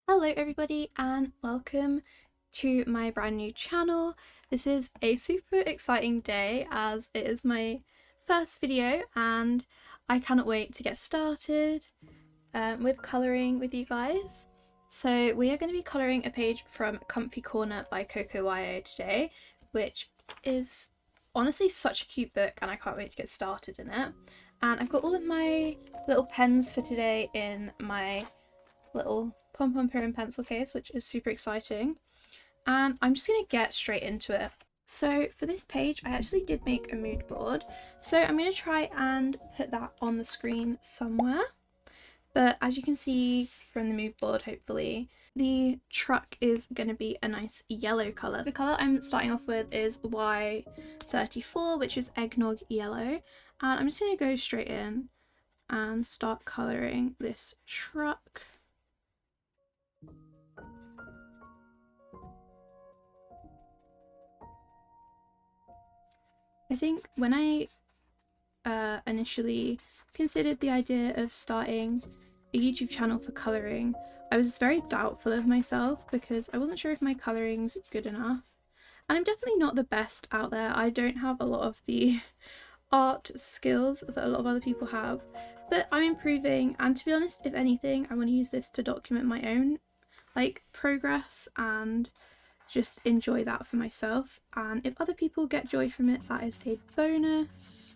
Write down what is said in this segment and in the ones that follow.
Hello everybody and welcome to my brand new channel. This is a super exciting day as it is my first video and I cannot wait to get started with colouring with you guys. So we are going to be colouring a page from Comfy Corner by Coco Wyo today, which is honestly such a cute book and I can't wait to get started in it. And I've got all of my little pens for today in my little pom-pom and pencil case, which is super exciting, and I'm just going to get straight into it. So for this page I actually did make a mood board, so I'm going to try and put that on the screen somewhere, but as you can see from the mood board, hopefully the truck is going to be a nice yellow colour. The colour I'm starting off with is Y34, which is eggnog yellow, and I'm just going to go straight in and start colouring this truck. I think when I initially considered the idea of starting a YouTube channel for colouring, I was very doubtful of myself because I wasn't sure if my colouring's good enough. And I'm definitely not the best out there. I don't have a lot of the art skills that a lot of other people have, but I'm improving, and to be honest, if anything, I want to use this to document my own progress and just enjoy that for myself, and if other people get joy from it, that is a bonus.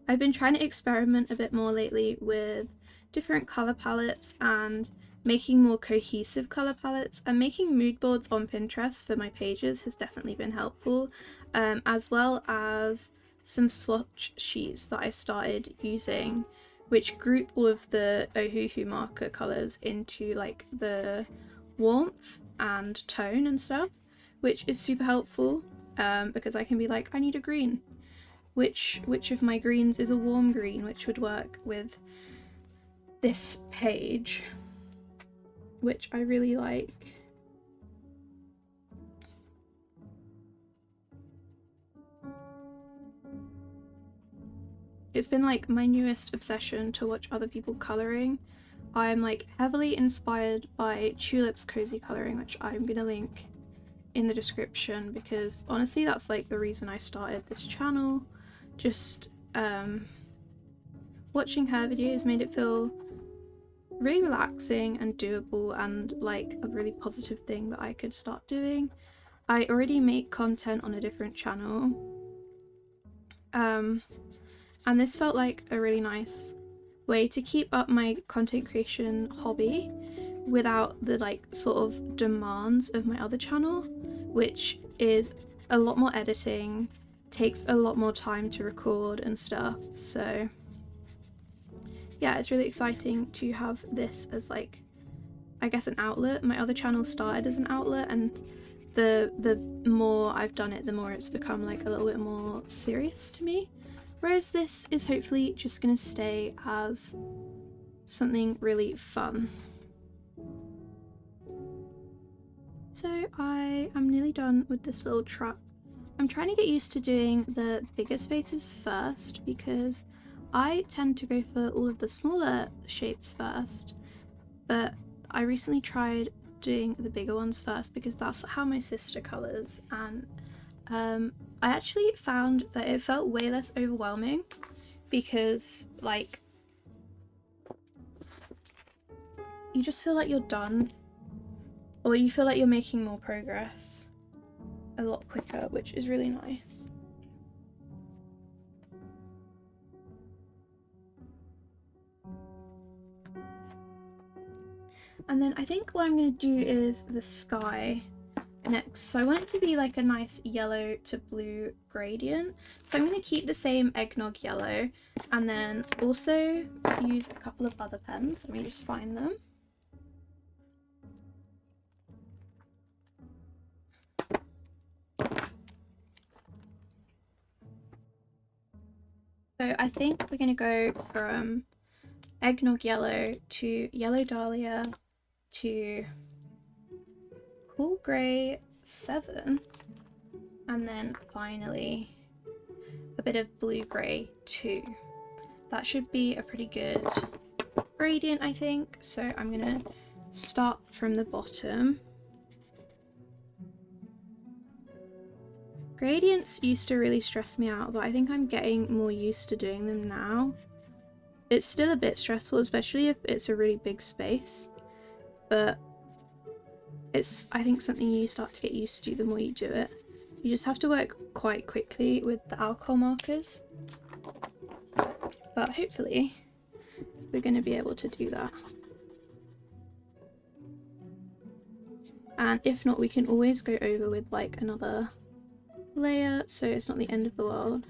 I've been trying to experiment a bit more lately with different colour palettes and making more cohesive colour palettes, and making mood boards on Pinterest for my pages has definitely been helpful, as well as some swatch sheets that I started using which group all of the Ohuhu marker colours into like the warmth and tone and stuff, which is super helpful because I can be like, I need a green. Which of my greens is a warm green, which would work with this page, which I really like. It's been like my newest obsession to watch other people colouring. I'm like heavily inspired by Tulip's cozy colouring, which I'm gonna link in the description because honestly that's like the reason I started this channel. Just watching her videos made it feel really relaxing and doable and like a really positive thing that I could start doing. I already make content on a different channel, and this felt like a really nice way to keep up my content creation hobby without the like sort of demands of my other channel, which is a lot more editing, takes a lot more time to record and stuff. So yeah, it's really exciting to have this as like, I guess, an outlet. My other channel started as an outlet, and the more I've done it, the more it's become like a little bit more serious to me. Whereas this is hopefully just gonna stay as something really fun. So I am nearly done with this little truck. I'm trying to get used to doing the bigger spaces first because I tend to go for all of the smaller shapes first, but I recently tried doing the bigger ones first because that's how my sister colours, and I actually found that it felt way less overwhelming because like you just feel like you're done, or you feel like you're making more progress a lot quicker, which is really nice. And then I think what I'm going to do is the sky next. So I want it to be like a nice yellow to blue gradient. So I'm going to keep the same eggnog yellow and then also use a couple of other pens. Let me just find them. So I think we're going to go from eggnog yellow to yellow dahlia to cool grey 7, and then finally a bit of blue-grey too. That should be a pretty good gradient, I think. So I'm gonna start from the bottom. Gradients used to really stress me out, but I think I'm getting more used to doing them now. It's still a bit stressful, especially if it's a really big space, but it's, I think, something you start to get used to the more you do it. You just have to work quite quickly with the alcohol markers, but hopefully we're going to be able to do that. And if not, we can always go over with like another layer, so it's not the end of the world.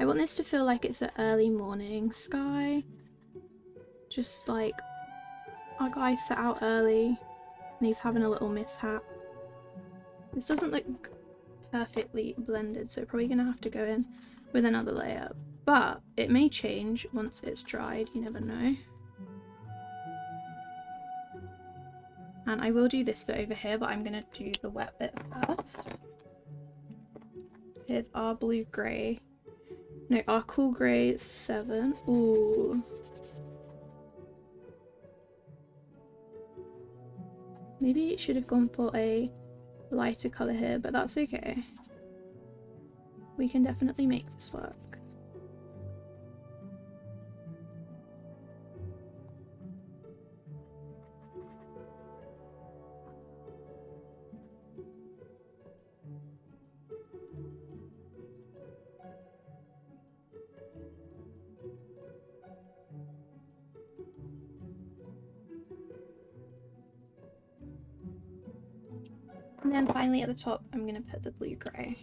I want this to feel like it's an early morning sky. Just like our guy set out early and he's having a little mishap. This doesn't look perfectly blended, so probably gonna have to go in with another layer. But it may change once it's dried, you never know. And I will do this bit over here, but I'm gonna do the wet bit first. With our blue grey. No, our cool grey 7. Ooh. Maybe it should have gone for a lighter colour here, but that's okay. We can definitely make this work. And then finally at the top, I'm going to put the blue-grey.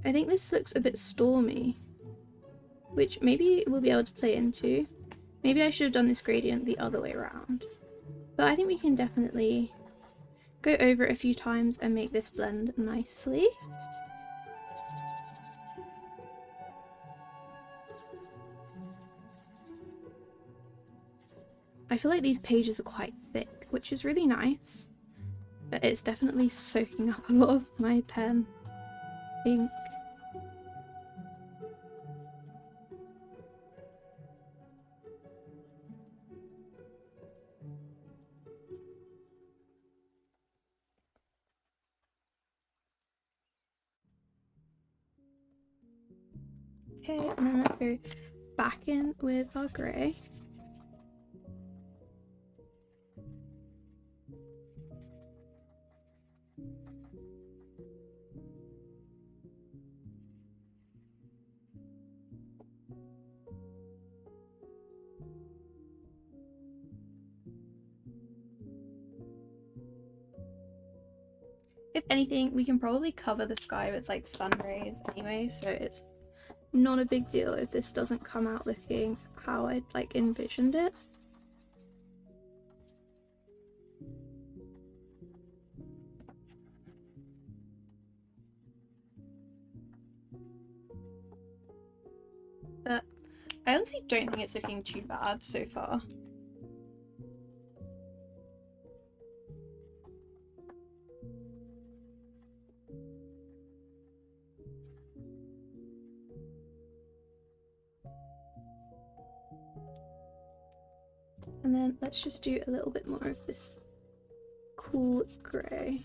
I think this looks a bit stormy, which maybe we'll be able to play into. Maybe I should have done this gradient the other way around. But I think we can definitely go over it a few times and make this blend nicely. I feel like these pages are quite thick, which is really nice. But it's definitely soaking up a lot of my pen ink. Okay, and then let's go back in with our grey. If anything, we can probably cover the sky with like sun rays anyway, so it's not a big deal if this doesn't come out looking how I'd like envisioned it. But I honestly don't think it's looking too bad so far. And then let's just do a little bit more of this cool grey.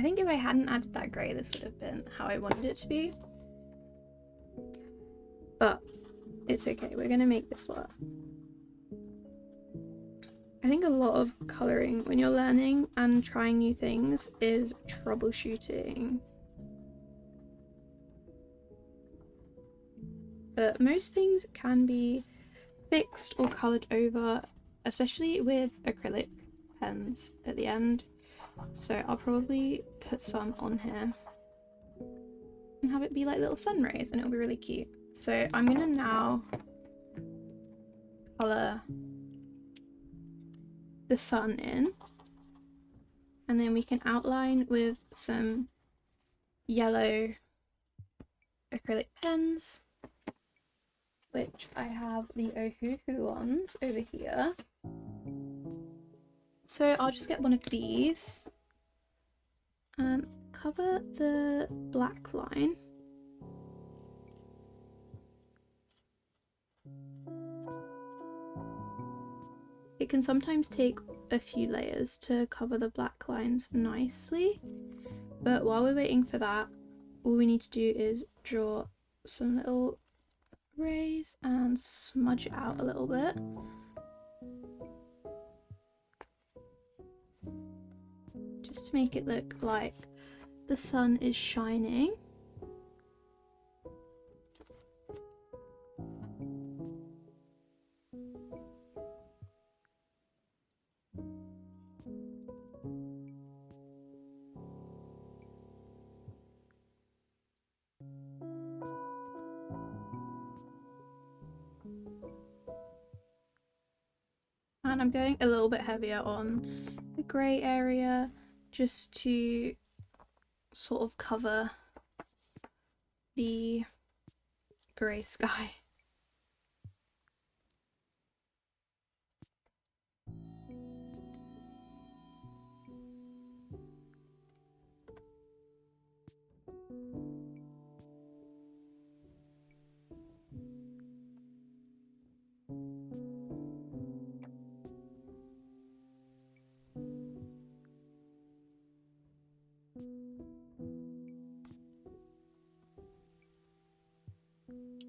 think if I hadn't added that grey, this would have been how I wanted it to be. But it's okay, we're gonna make this work. I think a lot of colouring when you're learning and trying new things is troubleshooting. But most things can be fixed or coloured over, especially with acrylic pens at the end. So I'll probably put some on here and have it be like little sun rays, and it'll be really cute. So I'm gonna now colour the sun in, and then we can outline with some yellow acrylic pens, which I have the Ohuhu ones over here. So I'll just get one of these and cover the black line. It can sometimes take a few layers to cover the black lines nicely, but while we're waiting for that, all we need to do is draw some little rays and smudge it out a little bit. Just to make it look like the sun is shining. And I'm going a little bit heavier on the grey area just to sort of cover the grey sky.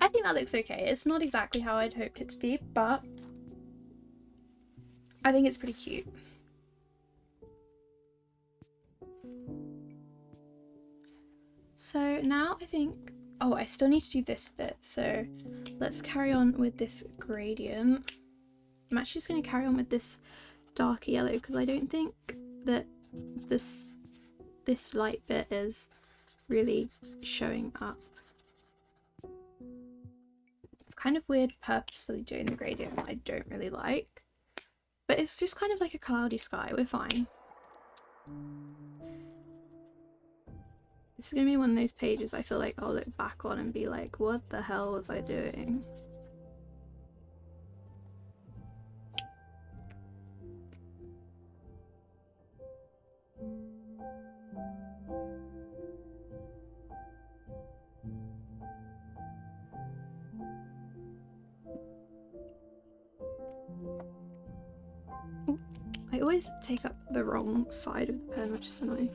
I think that looks okay. It's not exactly how I'd hoped it to be, but I think it's pretty cute. So now I think, oh, I still need to do this bit. So let's carry on with this gradient. I'm actually just going to carry on with this darker yellow because I don't think that this light bit is really showing up. It's kind of weird purposefully doing the gradient I don't really like, but it's just kind of like a cloudy sky. We're fine. This is going to be one of those pages I feel like I'll look back on and be like, what the hell was I doing? Ooh, I always take up the wrong side of the pen, which is annoying.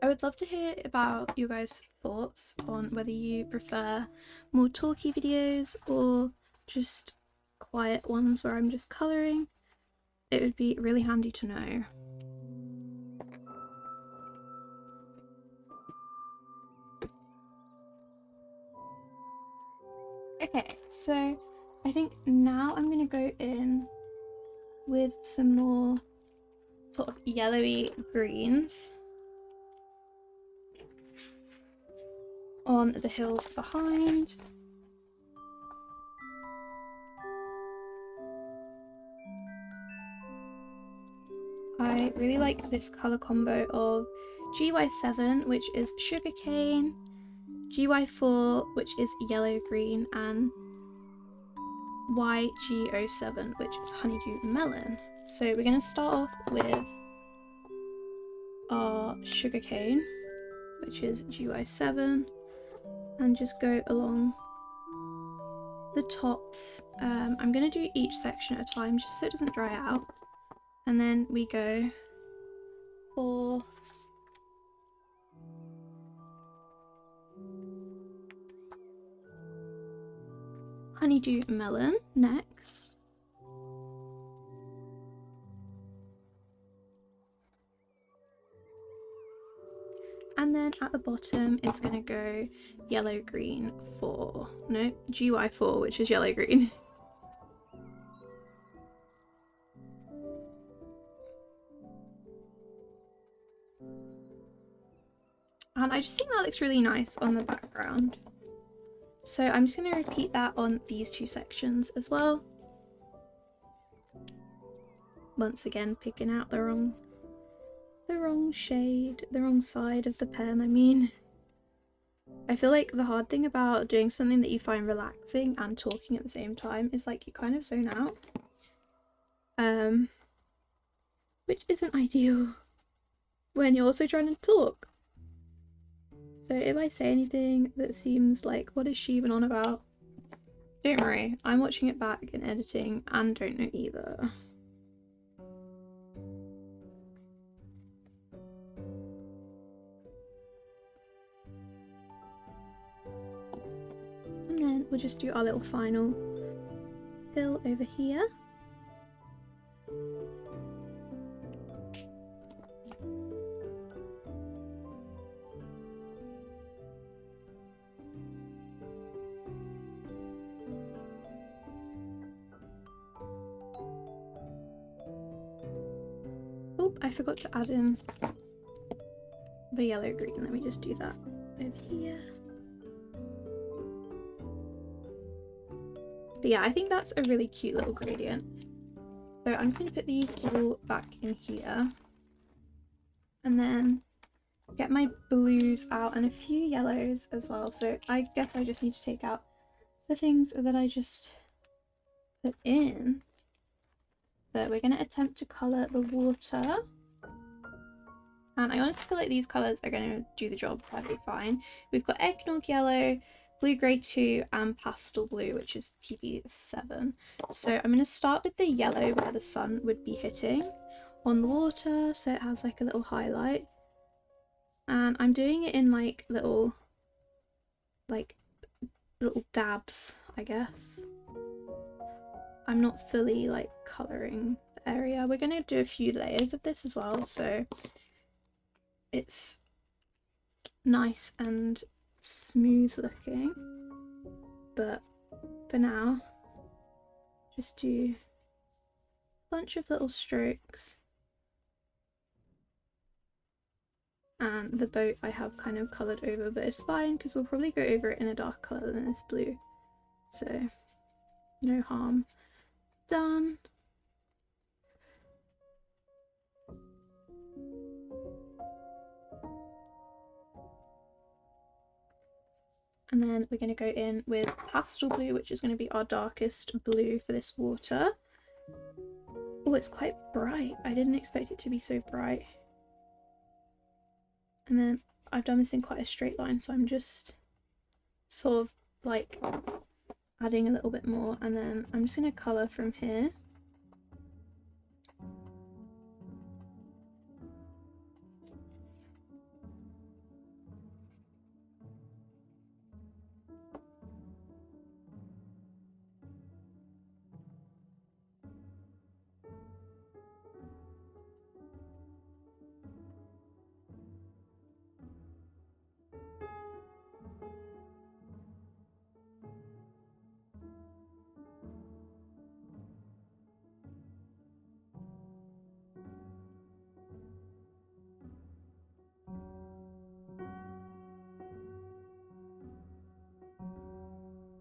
I would love to hear about your guys' thoughts on whether you prefer more talky videos or just quiet ones where I'm just colouring. It would be really handy to know. Okay, so I think now I'm going to go in with some more sort of yellowy greens on the hills behind. I really like this colour combo of GY7, which is sugarcane, GY4, which is yellow green, and YG07, which is honeydew melon. So we're going to start off with our sugarcane, which is GY7, and just go along the tops. I'm going to do each section at a time just so it doesn't dry out. And then we go for honeydew melon next. And then at the bottom it's going to go yellow green for, no, GY4, which is yellow green. And I just think that looks really nice on the background. So I'm just going to repeat that on these two sections as well. Once again, picking out the wrong shade, the wrong side of the pen, I mean. I feel like the hard thing about doing something that you find relaxing and talking at the same time is like you kind of zone out. Which isn't ideal when you're also trying to talk. So if I say anything that seems like, what is she even on about? Don't worry, I'm watching it back in editing and don't know either. And then we'll just do our little final fill over here. Oh, I forgot to add in the yellow green. Let me just do that over here. But yeah, I think that's a really cute little gradient. So I'm just going to put these all back in here. And then get my blues out and a few yellows as well. So I guess I just need to take out the things that I just put in. But we're going to attempt to colour the water. And I honestly feel like these colours are going to do the job perfectly fine. We've got eggnog yellow, blue grey 2 and pastel blue, which is PB7. So I'm going to start with the yellow where the sun would be hitting on the water, so it has like a little highlight. And I'm doing it in like little dabs, I guess. I'm not fully like colouring the area. We're going to do a few layers of this as well, so it's nice and smooth looking. But for now, just do a bunch of little strokes. And the boat I have kind of coloured over, but it's fine because we'll probably go over it in a dark colour than this blue. So no harm done. And then we're going to go in with pastel blue, which is going to be our darkest blue for this water. Oh, it's quite bright. I didn't expect it to be so bright. And then I've done this in quite a straight line, so I'm just sort of like adding a little bit more, and then I'm just going to colour from here.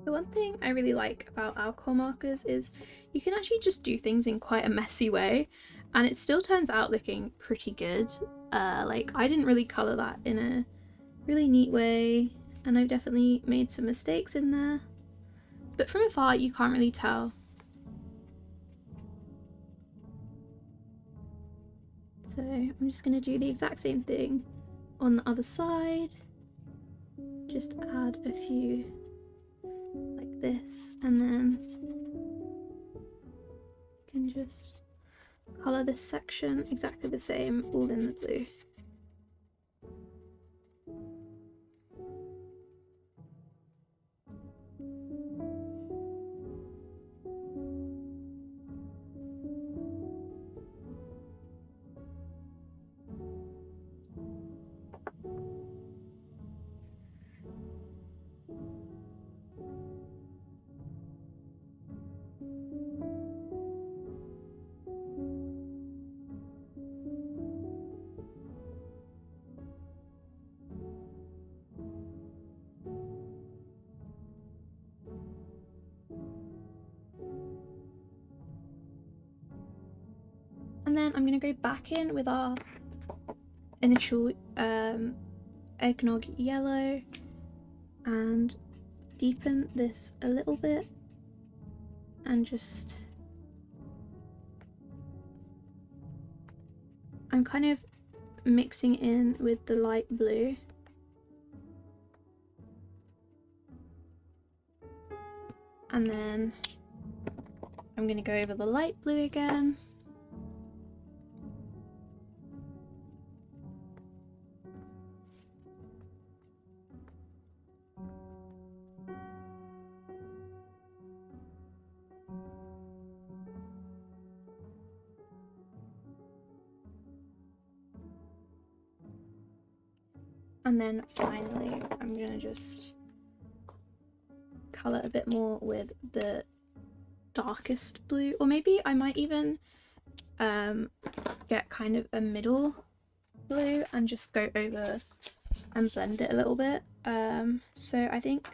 The one thing I really like about alcohol markers is you can actually just do things in quite a messy way, and it still turns out looking pretty good. Like, I didn't really colour that in a really neat way, and I've definitely made some mistakes in there, but from afar you can't really tell. So I'm just going to do the exact same thing on the other side, just add a few like this, and then you can just colour this section exactly the same, all in the blue. And then I'm going to go back in with our initial eggnog yellow and deepen this a little bit, and just, I'm kind of mixing in with the light blue. And then I'm going to go over the light blue again. And then finally, I'm going to just colour a bit more with the darkest blue, or maybe I might even get kind of a middle blue and just go over and blend it a little bit. So I think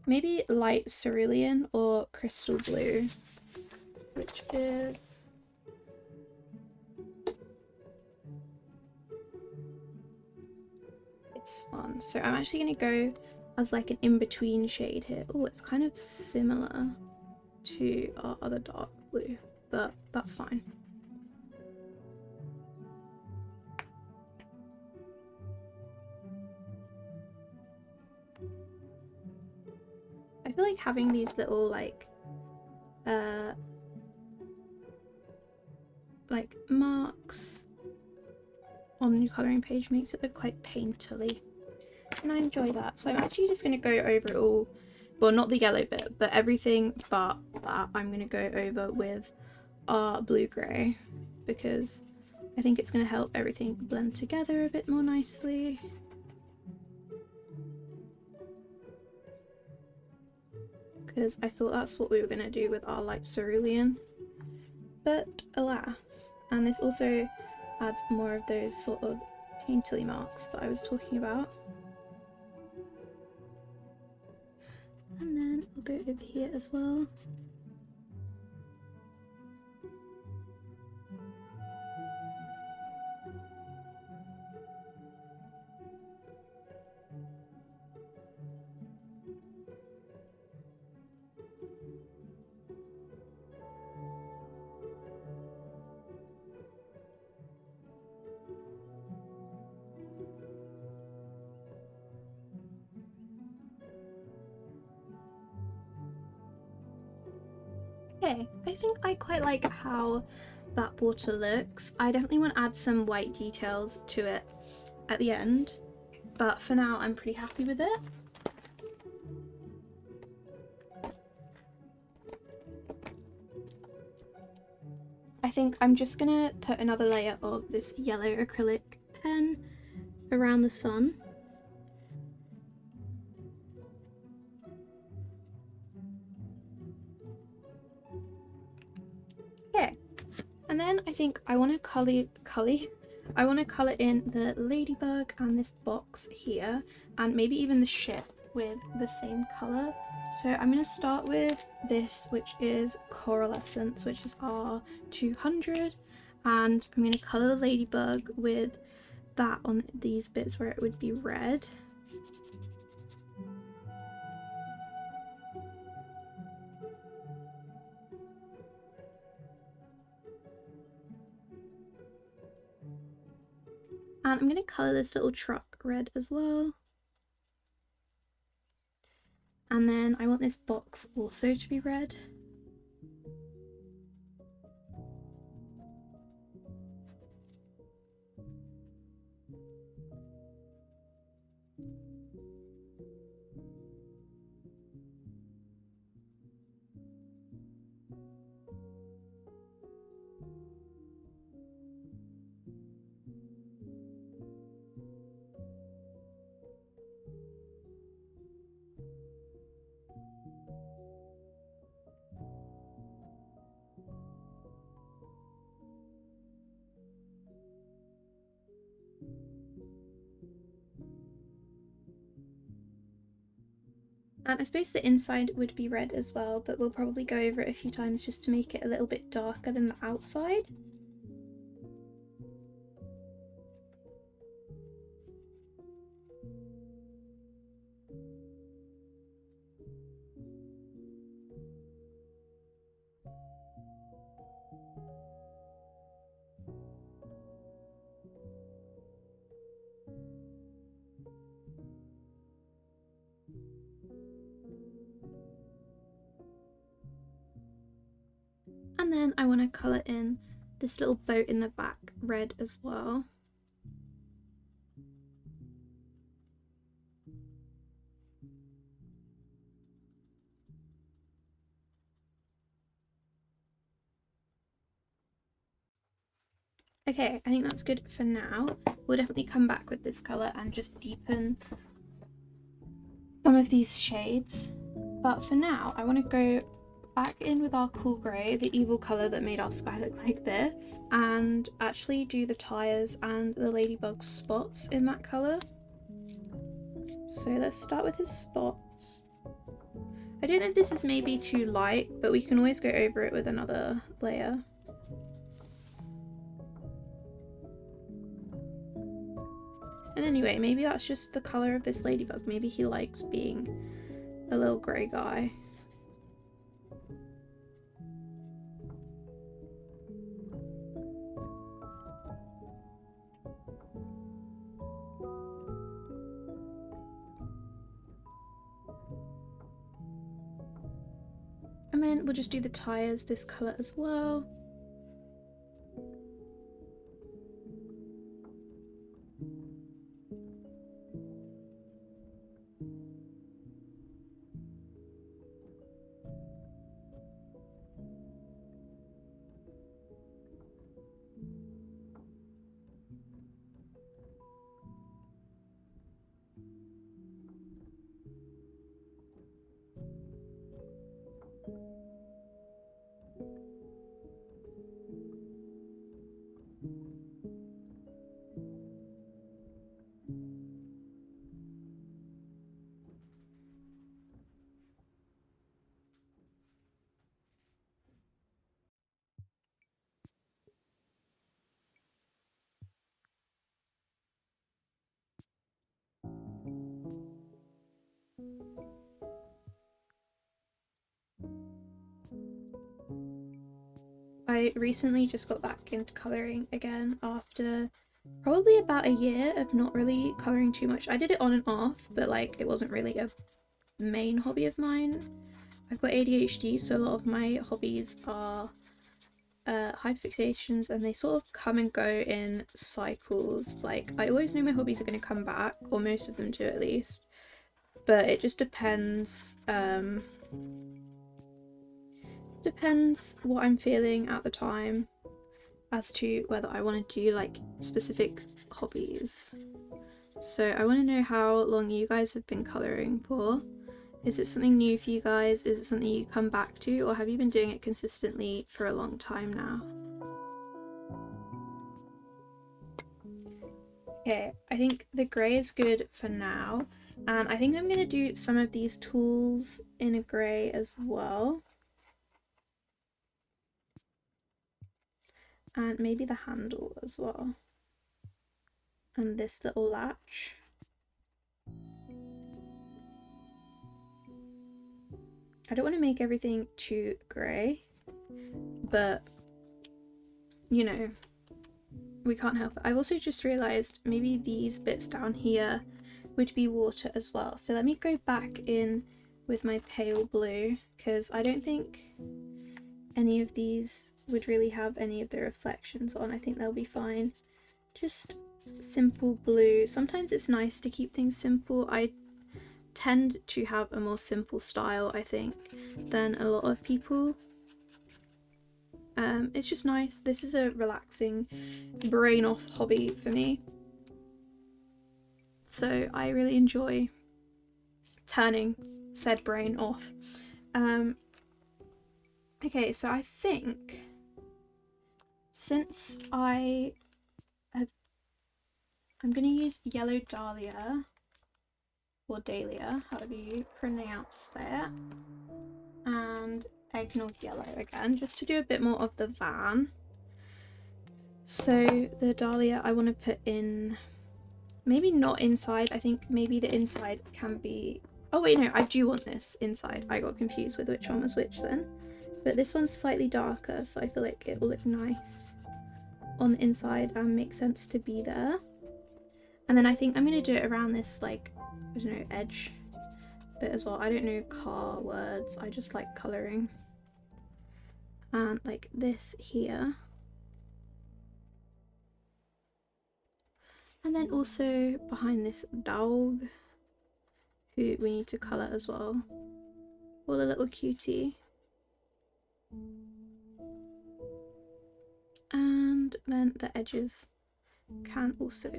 maybe light cerulean or crystal blue, which is fun. So I'm actually going to go as like an in-between shade here. Oh, it's kind of similar to our other dark blue, but that's fine. I feel like having these little like marks on the colouring page makes it look quite painterly, and I enjoy that. So I'm actually just going to go over it all, well, not the yellow bit, but everything but that I'm going to go over with our blue grey, because I think it's going to help everything blend together a bit more nicely. Because I thought that's what we were going to do with our light cerulean, but alas. And this also adds more of those sort of painterly marks that I was talking about. And then I'll go over here as well. Okay, I think I quite like how that water looks. I definitely want to add some white details to it at the end, but for now I'm pretty happy with it. I think I'm just gonna put another layer of this yellow acrylic pen around the sun. Okay, and then I think I want to colour in the ladybug and this box here, and maybe even the ship with the same colour. So I'm going to start with this, which is Coral Essence, which is R200, and I'm going to colour the ladybug with that on these bits where it would be red. And I'm going to colour this little truck red as well. And then I want this box also to be red. And I suppose the inside would be red as well, but we'll probably go over it a few times just to make it a little bit darker than the outside. And then I want to colour in this little boat in the back red as well. Okay, I think that's good for now. We'll definitely come back with this colour and just deepen some of these shades. But for now, I want to go back in with our cool grey, the evil colour that made our sky look like this, and actually do the tyres and the ladybug spots in that colour. So let's start with his spots. I don't know if this is maybe too light, but we can always go over it with another layer. And anyway, maybe that's just the colour of this ladybug. Maybe he likes being a little grey guy. And then we'll just do the tyres this colour as well. I recently just got back into colouring again after probably about a year of not really colouring too much. I did it on and off, but like it wasn't really a main hobby of mine. I've got ADHD, so a lot of my hobbies are hyperfixations, and they sort of come and go in cycles. Like I always know my hobbies are going to come back, or most of them do at least, but it just depends depends what I'm feeling at the time as to whether I want to do like specific hobbies. So I want to know how long you guys have been colouring for. Is it something new for you guys? Is it something you come back to, or have you been doing it consistently for a long time now? Okay, I think the grey is good for now, and I think I'm going to do some of these tools in a grey as well. and maybe the handle as well, and this little latch. I don't want to make everything too grey, but you know, we can't help it. I've also just realised maybe these bits down here would be water as well. So let me go back in with my pale blue, because I don't think any of these would really have any of the reflections on. I think they'll be fine. Just simple blue. Sometimes it's nice to keep things simple. I tend to have a more simple style, I think, than a lot of people. It's just nice. This is a relaxing, brain off hobby for me. So I really enjoy turning said brain off. Okay, so I think since I'm gonna use yellow dahlia, or dahlia, however you pronounce that, and eggnog yellow again, just to do a bit more of the van. So the dahlia I want to put in, maybe not inside. I think maybe the inside can be, oh wait, no, I do want this inside. I got confused with which one was which then. But this one's slightly darker, so I feel like it will look nice on the inside and make sense to be there. And then I think I'm going to do it around this, like, I don't know, edge bit as well. I don't know car words, I just like colouring. And like this here. And then also behind this dog, who we need to colour as well. Or the little cutie. And then the edges can also.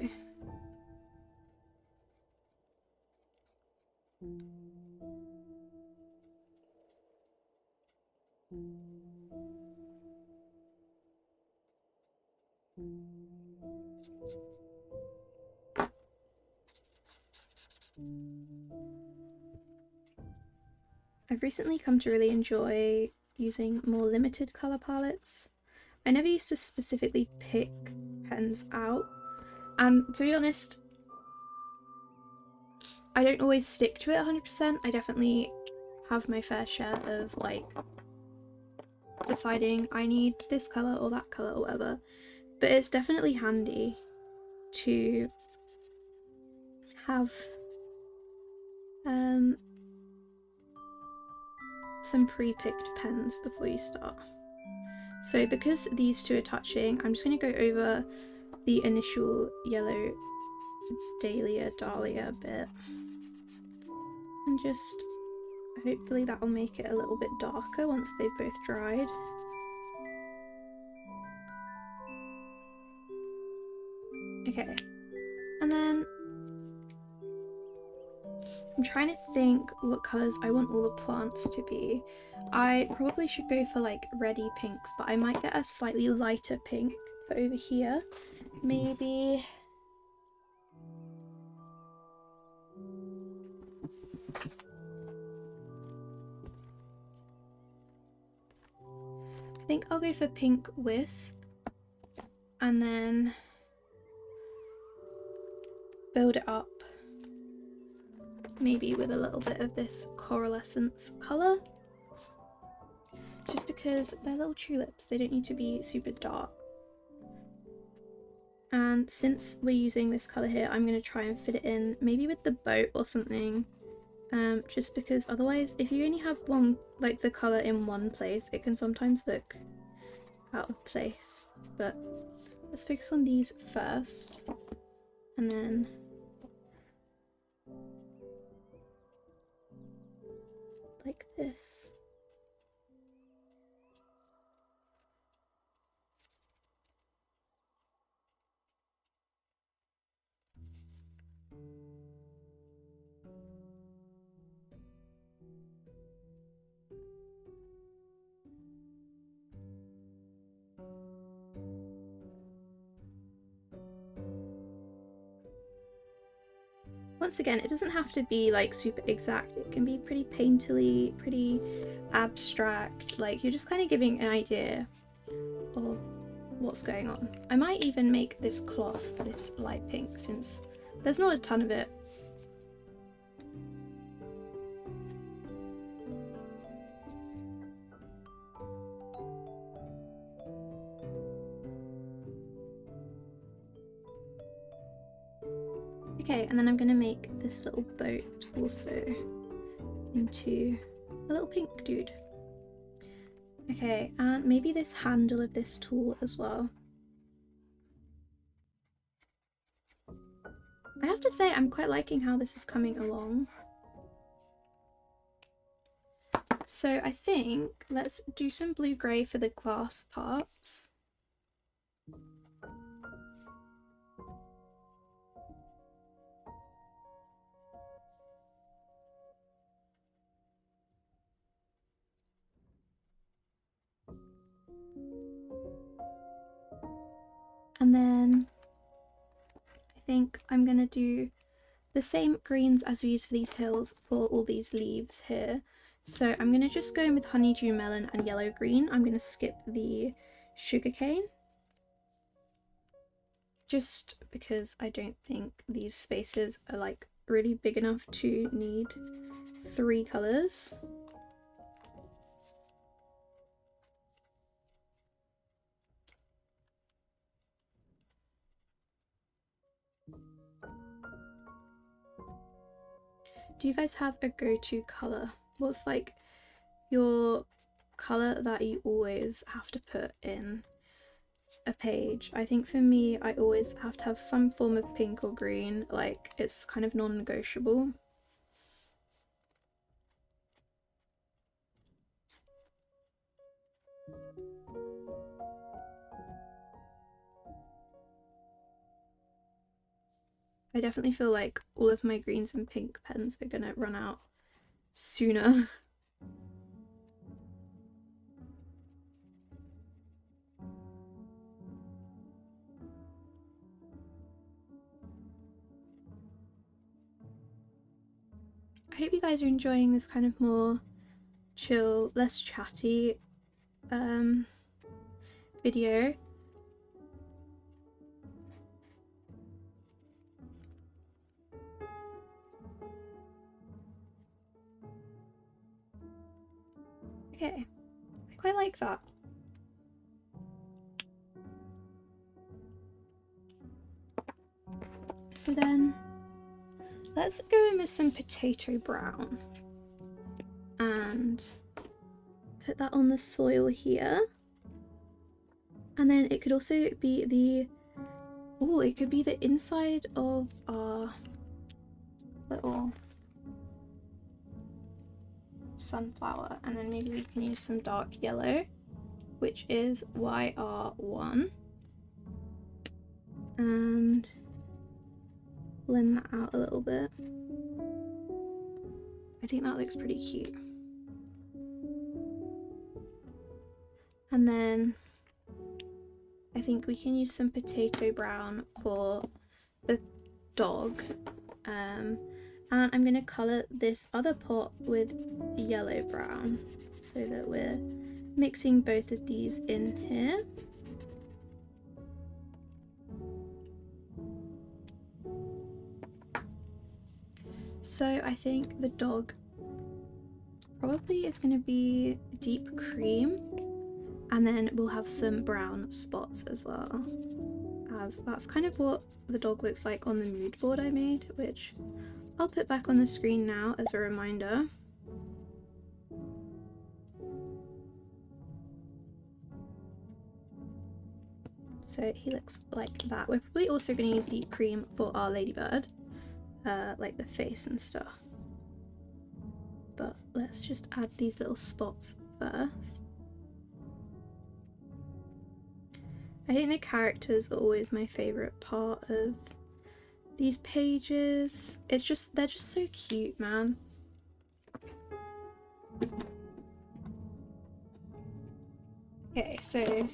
I've recently come to really enjoy using more limited colour palettes. I never used to specifically pick pens out, and to be honest, I don't always stick to it 100%. I definitely have my fair share of like deciding I need this colour or that colour or whatever, but it's definitely handy to have some pre-picked pens before you start. So because these two are touching, I'm just going to go over the initial yellow dahlia bit, and just hopefully that will make it a little bit darker once they've both dried. Okay, and then I'm trying to think what colours I want all the plants to be. I probably should go for like reddy pinks, but I might get a slightly lighter pink for over here. Maybe I think I'll go for pink wisp, and then build it up maybe with a little bit of this coralescence colour, just because they're little tulips, they don't need to be super dark. And since we're using this colour here, I'm going to try and fit it in maybe with the boat or something, just because otherwise if you only have one, like the colour in one place, it can sometimes look out of place. But let's focus on these first, and then like this. Once again, it doesn't have to be like super exact, it can be pretty painterly, pretty abstract, like you're just kind of giving an idea of what's going on. I might even make this cloth this light pink since there's not a ton of it. Okay, and then I'm gonna make this little boat also into a little pink dude. Okay, and maybe this handle of this tool as well. I have to say I'm quite liking how this is coming along. So I think let's do some blue-grey for the glass parts. And then I think I'm gonna do the same greens as we used for these hills for all these leaves here. So I'm gonna just go in with honeydew melon and yellow green. I'm gonna skip the sugarcane, just because I don't think these spaces are like really big enough to need 3 colours. Do you guys have a go-to colour? What's like your colour that you always have to put in a page? I think for me, I always have to have some form of pink or green, like it's kind of non-negotiable. I definitely feel like all of my greens and pink pens are gonna run out sooner. I hope you guys are enjoying this kind of more chill, less chatty video. Okay, I quite like that. So then let's go in with some potato brown and put that on the soil here. And then it could also be the, oh, it could be the inside of our little sunflower, and then maybe we can use some dark yellow, which is YR1, and blend that out a little bit. I think that looks pretty cute. And then I think we can use some potato brown for the dog, and I'm going to colour this other pot with yellow brown so that we're mixing both of these in here. So I think the dog probably is going to be deep cream, and then we'll have some brown spots as well, as that's kind of what the dog looks like on the mood board I made, which I'll put back on the screen now as a reminder. So he looks like that. We're probably also going to use deep cream for our ladybird, like the face and stuff. But let's just add these little spots first. I think the characters are always my favourite part of these pages. It's just, they're just so cute, man. Okay, so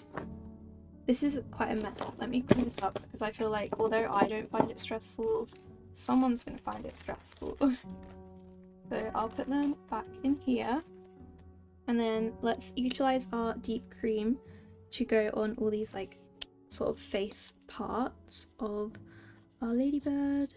this is quite a mess. Let me clean this up because I feel like although I don't find it stressful, someone's gonna find it stressful. So I'll put them back in here, and then let's utilize our deep cream to go on all these like sort of face parts of our ladybird.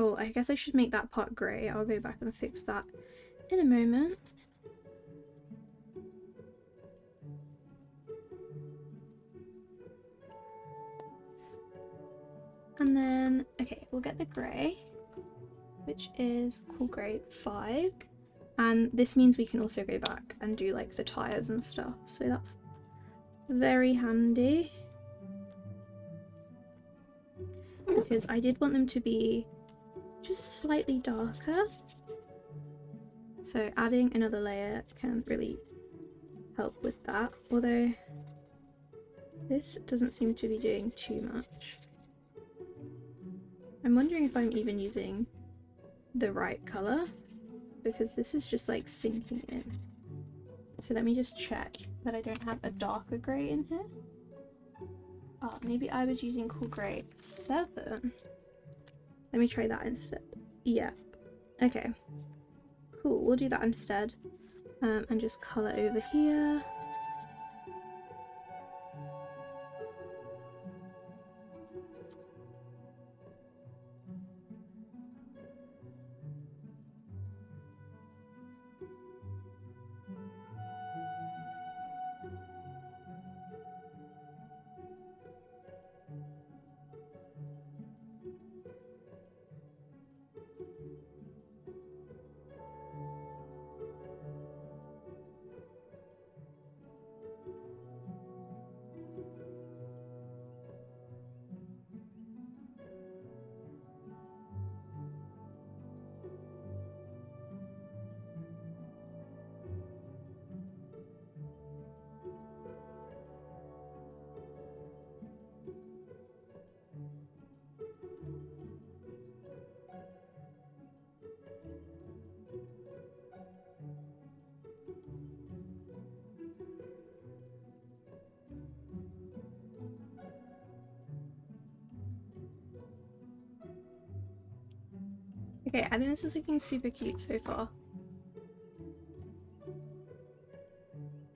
Oh, I guess I should make that part grey. I'll go back and fix that in a moment. And then, okay, we'll get the grey, which is Cool Grey 5. And this means we can also go back and do like the tyres and stuff. So that's very handy. Because I did want them to be just slightly darker. So adding another layer can really help with that. Although this doesn't seem to be doing too much. I'm wondering if I'm even using the right colour, because this is just like sinking in. So let me just check that I don't have a darker grey in here. Oh, maybe I was using Cool Grey 7. Let me try that instead. Yeah. Okay. Cool, we'll do that instead. And just colour over here. Okay, I think this is looking super cute so far.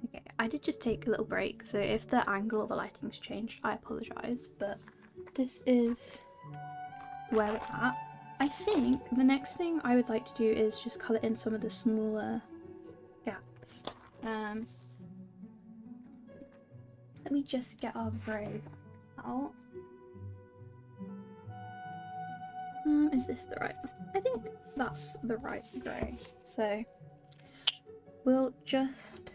Okay, I did just take a little break, so if the angle or the lighting's changed, I apologise, but this is where we're at. I think the next thing I would like to do is just colour in some of the smaller gaps. Let me just get our grey out. Is this the right one? I think that's the right grey. So we'll just,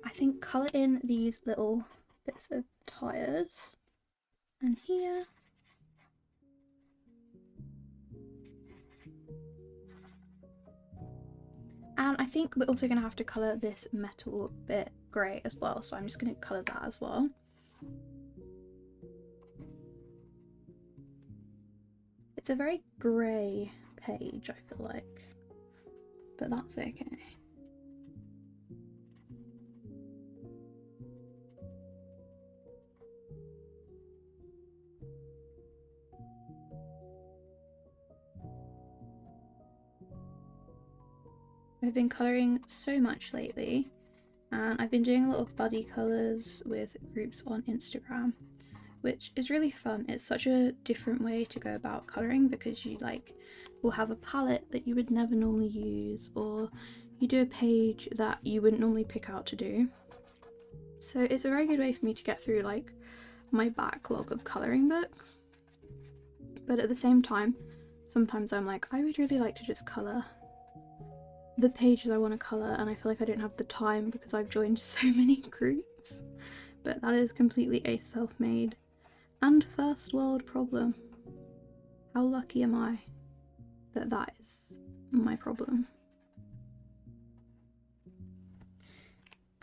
I think, colour in these little bits of tyres and here. And I think we're also going to have to colour this metal bit grey as well, so I'm just going to colour that as well. It's a very grey page, I feel like, but that's okay. I've been colouring so much lately, and I've been doing a lot of buddy colours with groups on Instagram, which is really fun. It's such a different way to go about colouring, because you will have a palette that you would never normally use, or you do a page that you wouldn't normally pick out to do. So it's a very good way for me to get through like my backlog of colouring books. But at the same time, sometimes I'm like, I would really like to just colour the pages I want to colour, and I feel like I don't have the time because I've joined so many groups. But that is completely a self-made and first world problem. How lucky am I that that is my problem?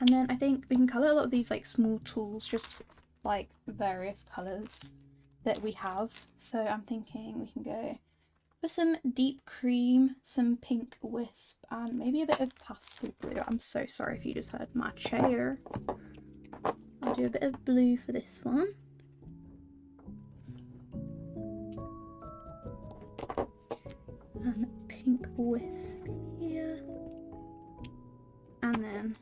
And then I think we can colour a lot of these like small tools, just like various colours that we have. So I'm thinking we can go For some deep cream, some pink wisp, and maybe a bit of pastel blue. I'm so sorry if you just heard my chair. I'll do a bit of blue for this one. And pink wisp here. And then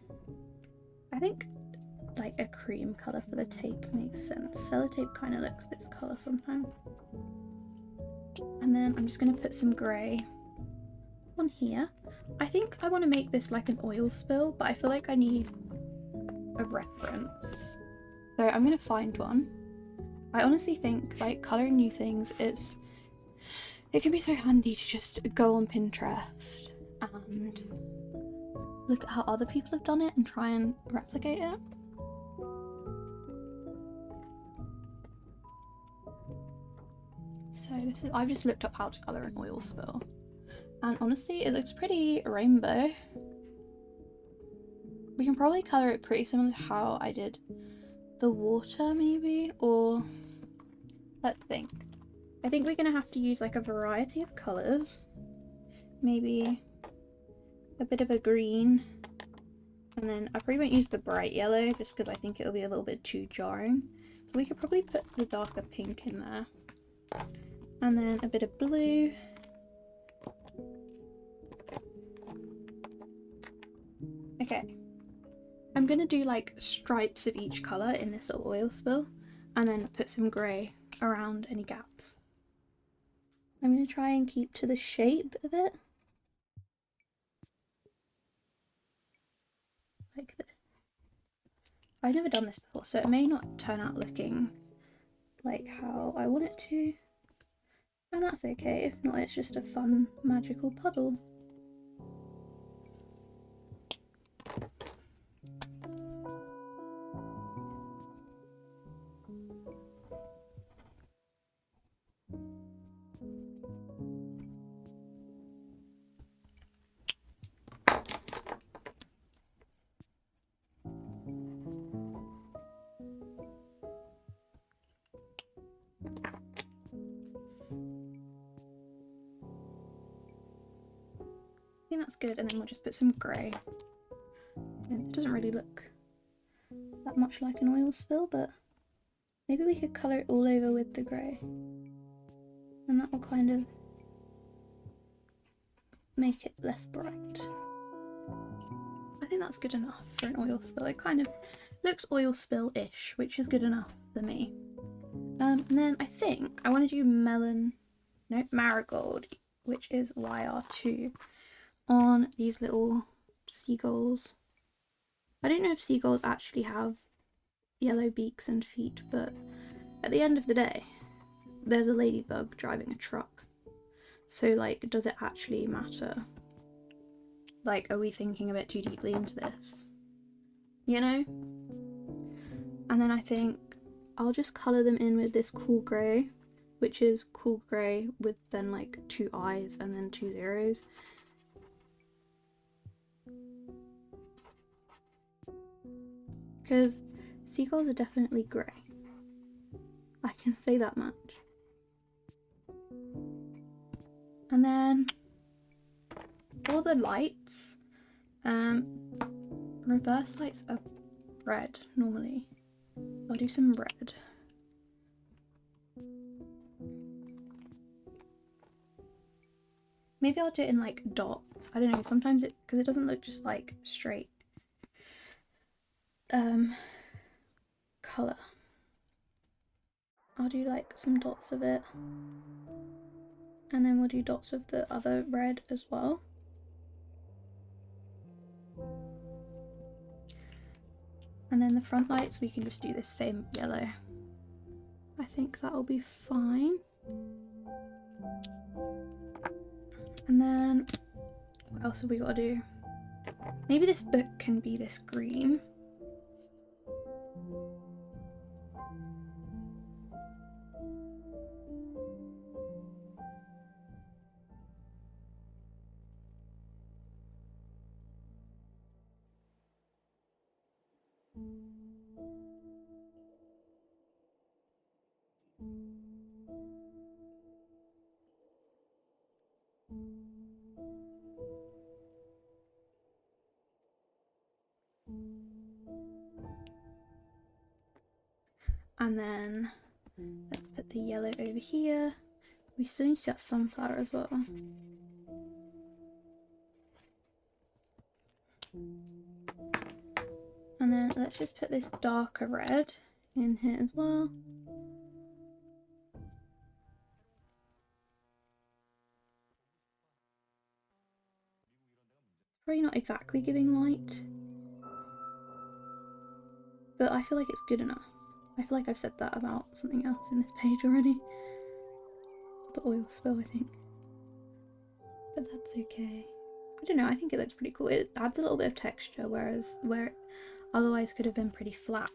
I think like a cream colour for the tape makes sense. Sellotape kind of looks this colour sometimes. And then I'm just going to put some grey on here. I think I want to make this like an oil spill, but I feel like I need a reference. So I'm going to find one. I honestly think like colouring new things it can be so handy to just go on Pinterest and look at how other people have done it and try and replicate it. So this is, I've just looked up how to colour an oil spill, and honestly it looks pretty rainbow. We can probably colour it pretty similar to how I did the water maybe, or let's think. I think we're going to have to use like a variety of colours. Maybe a bit of a green, and then I probably won't use the bright yellow just because I think it'll be a little bit too jarring. So we could probably put the darker pink in there. And then a bit of blue. Okay. I'm going to do like stripes of each colour in this little oil spill, and then put some grey around any gaps. I'm going to try and keep to the shape of it. Like this. I've never done this before, so it may not turn out looking like how I want it to. And that's okay, if not it's just a fun magical puddle. I think that's good, and then we'll just put some grey. And it doesn't really look that much like an oil spill, but maybe we could colour it all over with the grey. And that will kind of make it less bright. I think that's good enough for an oil spill. It kind of looks oil spill-ish, which is good enough for me. And then I think I want to do marigold, which is YR2, on these little seagulls. I don't know if seagulls actually have yellow beaks and feet, but at the end of the day, there's a ladybug driving a truck. So like, does it actually matter? Like, are we thinking a bit too deeply into this? You know? And then I think I'll just colour them in with this cool grey, which is cool grey with then like 2 eyes and then 2 zeros. Because seagulls are definitely grey. I can say that much. And then all the lights, reverse lights are red normally. So I'll do some red. Maybe I'll do it in like dots. I don't know, sometimes because it doesn't look just like straight colour. I'll do like some dots of it, and then we'll do dots of the other red as well. And then the front lights we can just do this same yellow. I think that'll be fine. And then what else have we got to do? Maybe this book can be this green. And then let's put the yellow over here. We still need that sunflower as well. And then let's just put this darker red in here as well. Probably not exactly giving light, but I feel like it's good enough. I feel like I've said that about something else in this page already. The oil spill, I think. But that's okay. I don't know, I think it looks pretty cool. It adds a little bit of texture, whereas where it otherwise could have been pretty flat.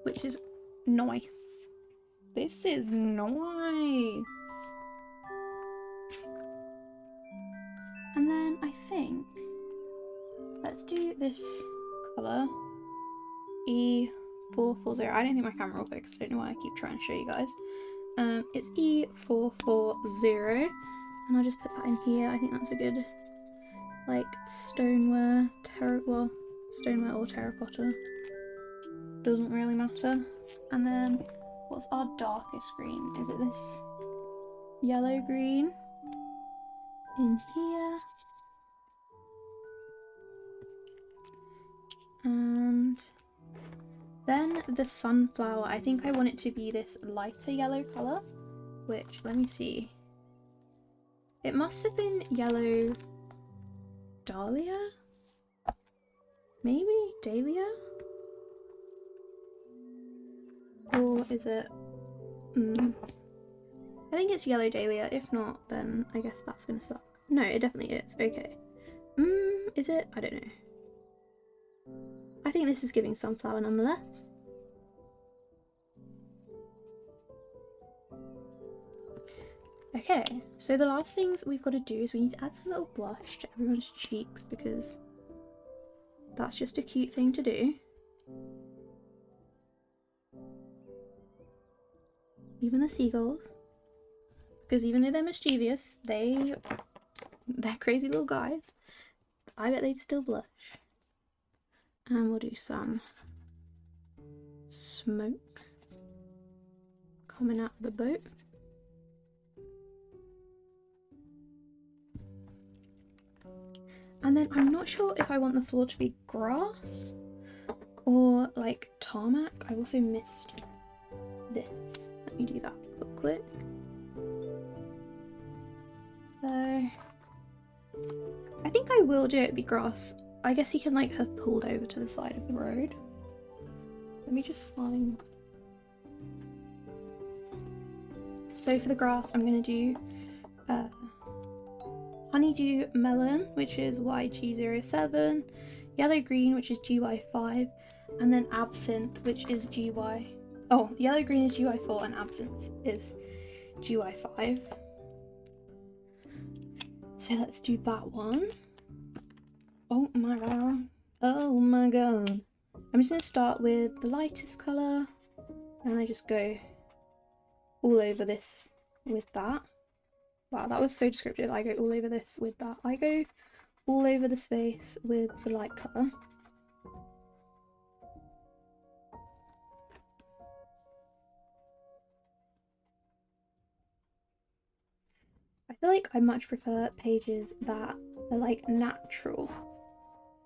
Which is nice. This is nice. And then I think let's do this colour. E440. I don't think my camera will focus. I don't know why I keep trying to show you guys. It's E440, and I'll just put that in here. I think that's a good, like, stoneware, stoneware or terracotta. Doesn't really matter. And then, what's our darkest green? Is it this yellow green in here? And then the sunflower, I think I want it to be this lighter yellow colour, which, let me see. It must have been yellow dahlia? Maybe? Dahlia? Or is it... I think it's yellow dahlia. If not, then I guess that's gonna suck. No, it definitely is. Okay. Is it? I don't know. I think this is giving sunflower nonetheless. Okay, so the last things we've got to do is we need to add some little blush to everyone's cheeks because that's just a cute thing to do. Even the seagulls. Because even though they're mischievous, they're crazy little guys. I bet they'd still blush. And we'll do some smoke coming out of the boat. And then I'm not sure if I want the floor to be grass or like tarmac. I also missed this. Let me do that real quick. So I think I will do it be grass. I guess he can like have pulled over to the side of the road. Let me just find. So for the grass, I'm gonna do honeydew melon, which is YG07, yellow green, which is GY5, and then absinthe, which is GY. Oh, yellow green is GY4 and absinthe is GY5. So let's do that one. Oh my god. Oh my god. I'm just going to start with the lightest colour and I just go all over this with that. Wow, that was so descriptive. I go all over this with that. I go all over the space with the light colour. I feel like I much prefer pages that are like natural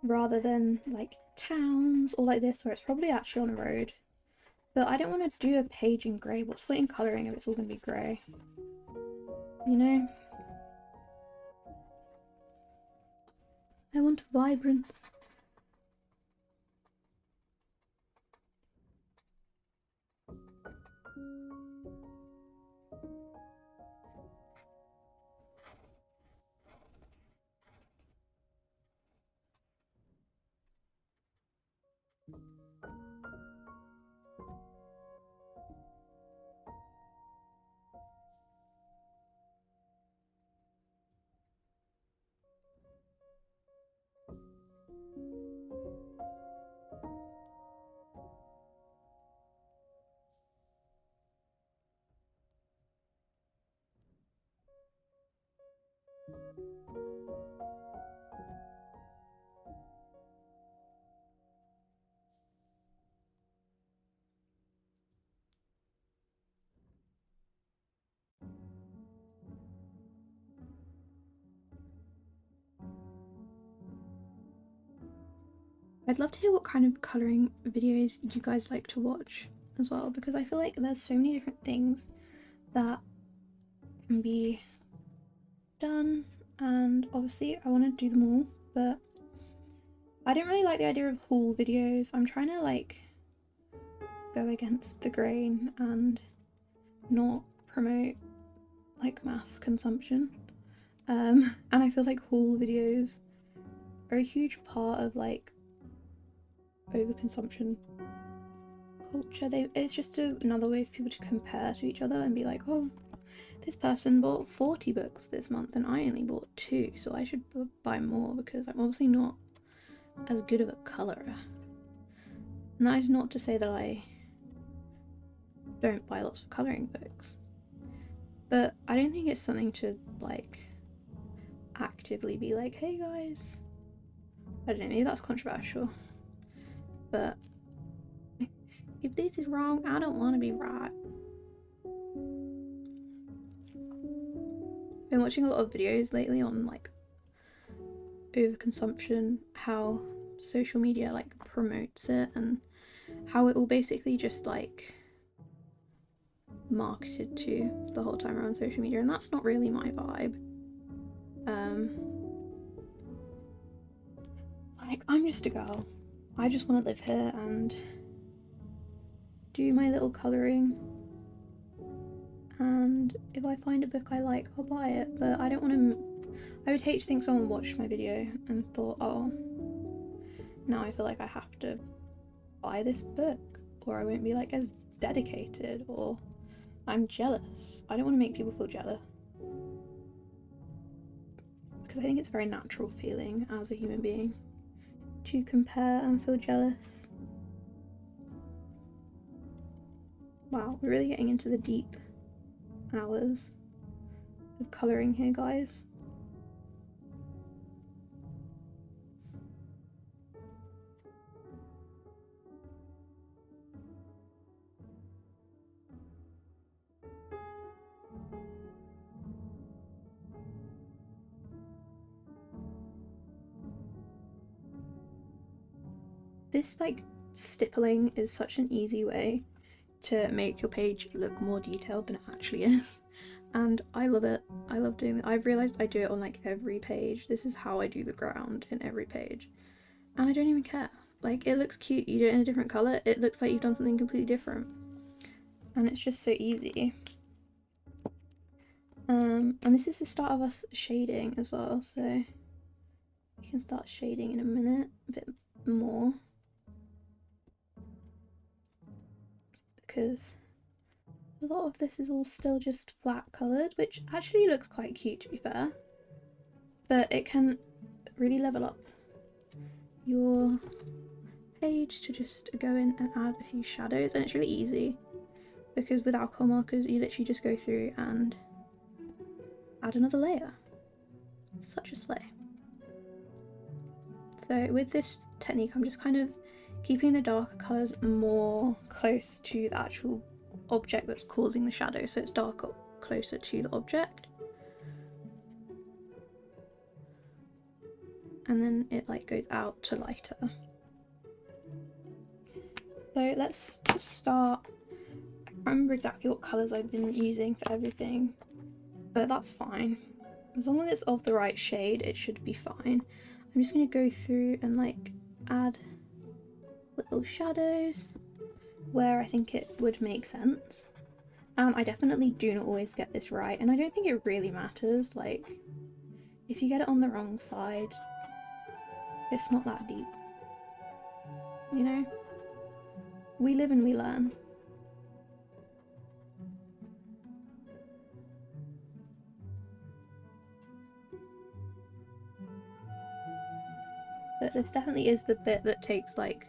rather than like towns or like this where it's probably actually on a road. But I don't want to do a page in grey. What's the point in colouring if it's all going to be grey? You know? I want vibrance. I'd love to hear what kind of colouring videos you guys like to watch as well, because I feel like there's so many different things that can be done, and obviously I want to do them all, but I don't really like the idea of haul videos. I'm trying to like go against the grain and not promote like mass consumption, and I feel like haul videos are a huge part of like overconsumption culture. It's just another way for people to compare to each other and be like, oh, this person bought 40 books this month and I only bought 2, so I should buy more because I'm obviously not as good of a colourer. And that is not to say that I don't buy lots of colouring books, but I don't think it's something to like actively be like, hey guys, I don't know, maybe that's controversial, but if this is wrong, I don't want to be right. I've been watching a lot of videos lately on like overconsumption, how social media like promotes it, and how it will basically just like marketed to the whole time around social media, and that's not really my vibe. Like, I'm just a girl. I just want to live here and do my little colouring, and if I find a book I like, I'll buy it, but I don't want to. I would hate to think someone watched my video and thought, oh, now I feel like I have to buy this book, or I won't be like as dedicated, or I'm jealous. I don't want to make people feel jealous, because I think it's a very natural feeling as a human being to compare and feel jealous. Wow, we're really getting into the deep hours of colouring here, guys. This like stippling is such an easy way to make your page look more detailed than it actually is, and I love it. I love doing it. I've realised I do it on like every page. This is how I do the ground in every page, and I don't even care. Like, it looks cute, you do it in a different colour, it looks like you've done something completely different, and it's just so easy. And this is the start of us shading as well, so we can start shading in a minute a bit more, because a lot of this is all still just flat coloured, which actually looks quite cute to be fair, but it can really level up your page to just go in and add a few shadows, and it's really easy because with alcohol markers you literally just go through and add another layer. Such a slay. So with this technique I'm just kind of keeping the darker colours more close to the actual object that's causing the shadow, so it's darker closer to the object, and then it like goes out to lighter. So let's just start. I can't remember exactly what colours I've been using for everything, but that's fine. As long as it's of the right shade, it should be fine. I'm just going to go through and like add little shadows where I think it would make sense. And I definitely do not always get this right, and I don't think it really matters. Like, if you get it on the wrong side, it's not that deep, you know? We live and we learn. But this definitely is the bit that takes like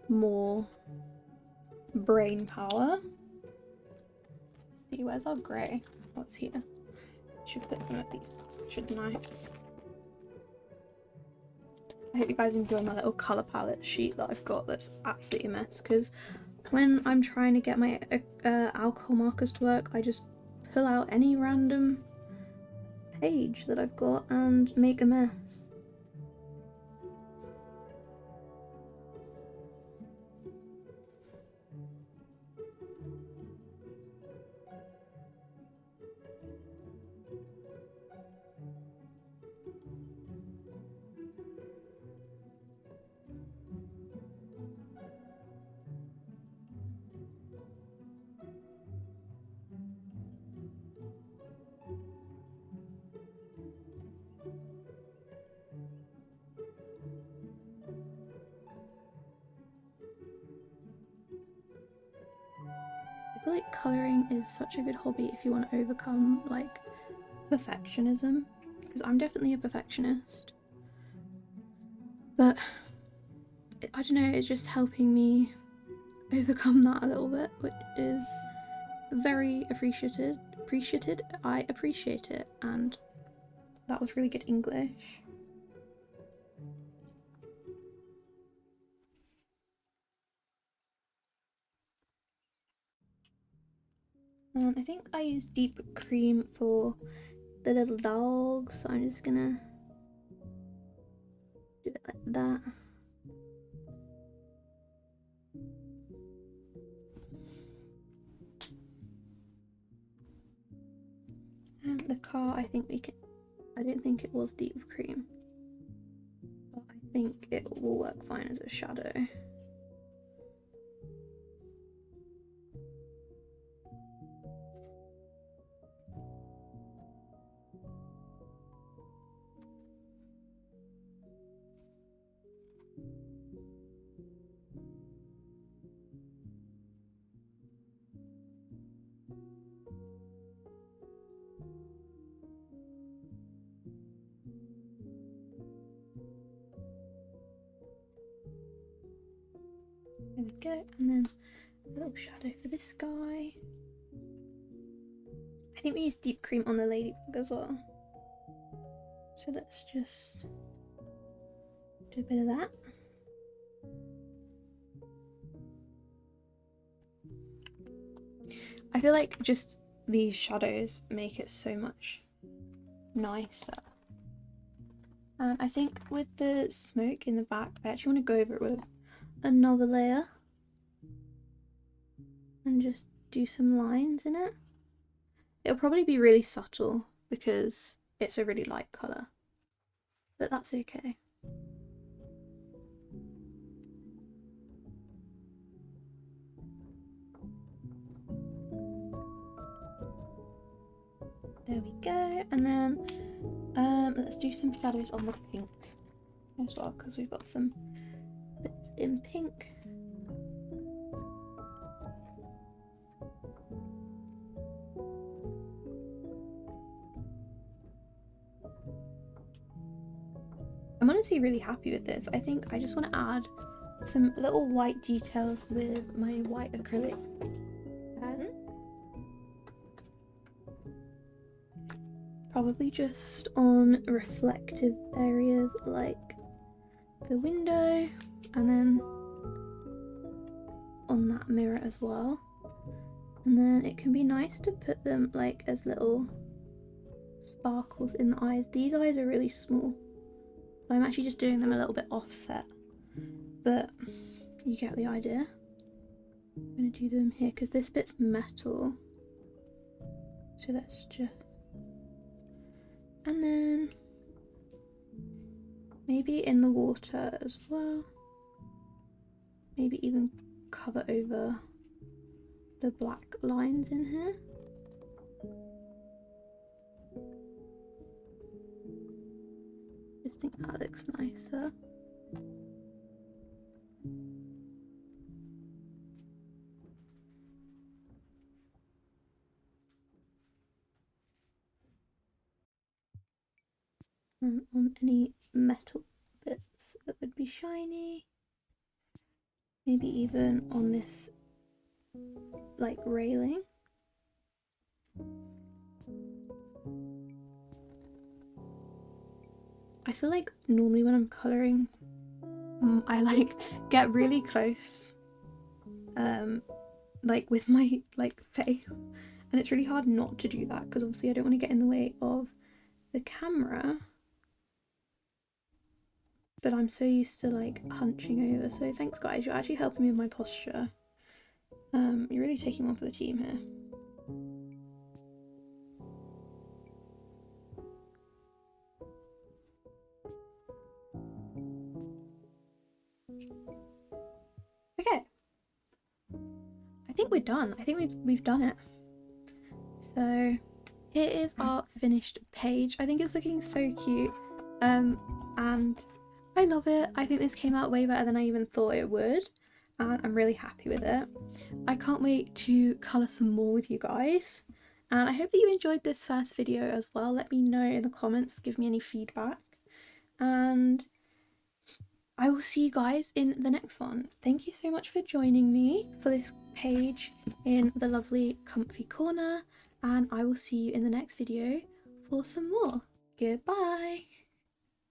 more brain power. Let's see, where's our grey? What's here? Should put some of these, shouldn't I? I hope you guys enjoy my little colour palette sheet that I've got that's absolutely a mess, because when I'm trying to get my alcohol markers to work, I just pull out any random page that I've got and make a mess. colouring is such a good hobby if you want to overcome like perfectionism, because I'm definitely a perfectionist, but I don't know, it's just helping me overcome that a little bit, which is very appreciated. I appreciate it, and that was really good English. And I think I used deep cream for the little dogs, so I'm just gonna do it like that. And the car, I don't think it was deep cream, but I think it will work fine as a shadow. There we go, and then a little shadow for this guy. I think we used deep cream on the ladybug as well. So let's just do a bit of that. I feel like just these shadows make it so much nicer. And I think with the smoke in the back, I actually want to go over it with another layer and just do some lines in it. It'll probably be really subtle because it's a really light colour, but that's okay. There we go, and then let's do some shadows on the pink as well, because we've got some bits in pink. I'm honestly really happy with this. I think I just want to add some little white details with my white acrylic pen. Probably just on reflective areas like the window, and then on that mirror as well. And then it can be nice to put them like as little sparkles in the eyes. These eyes are really small, so I'm actually just doing them a little bit offset, but you get the idea. I'm going to do them here because this bit's metal, so let's just, and then maybe in the water as well, maybe even cover over the black lines in here. Just think that looks nicer. And on any metal bits that would be shiny, maybe even on this like railing. I feel like normally when I'm colouring, I like get really close like with my like face, and it's really hard not to do that because obviously I don't want to get in the way of the camera, but I'm so used to like hunching over. So thanks guys, you're actually helping me with my posture. You're really taking one for the team here. Okay, I think we're done. I think we've done it. So here is our finished page. I think it's looking so cute, and I love it. I think this came out way better than I even thought it would. and I'm really happy with it. I can't wait to colour some more with you guys, and I hope that you enjoyed this first video as well. Let me know in the comments, give me any feedback, and I will see you guys in the next one. Thank you so much for joining me for this page in the lovely comfy corner, and I will see you in the next video for some more. Goodbye!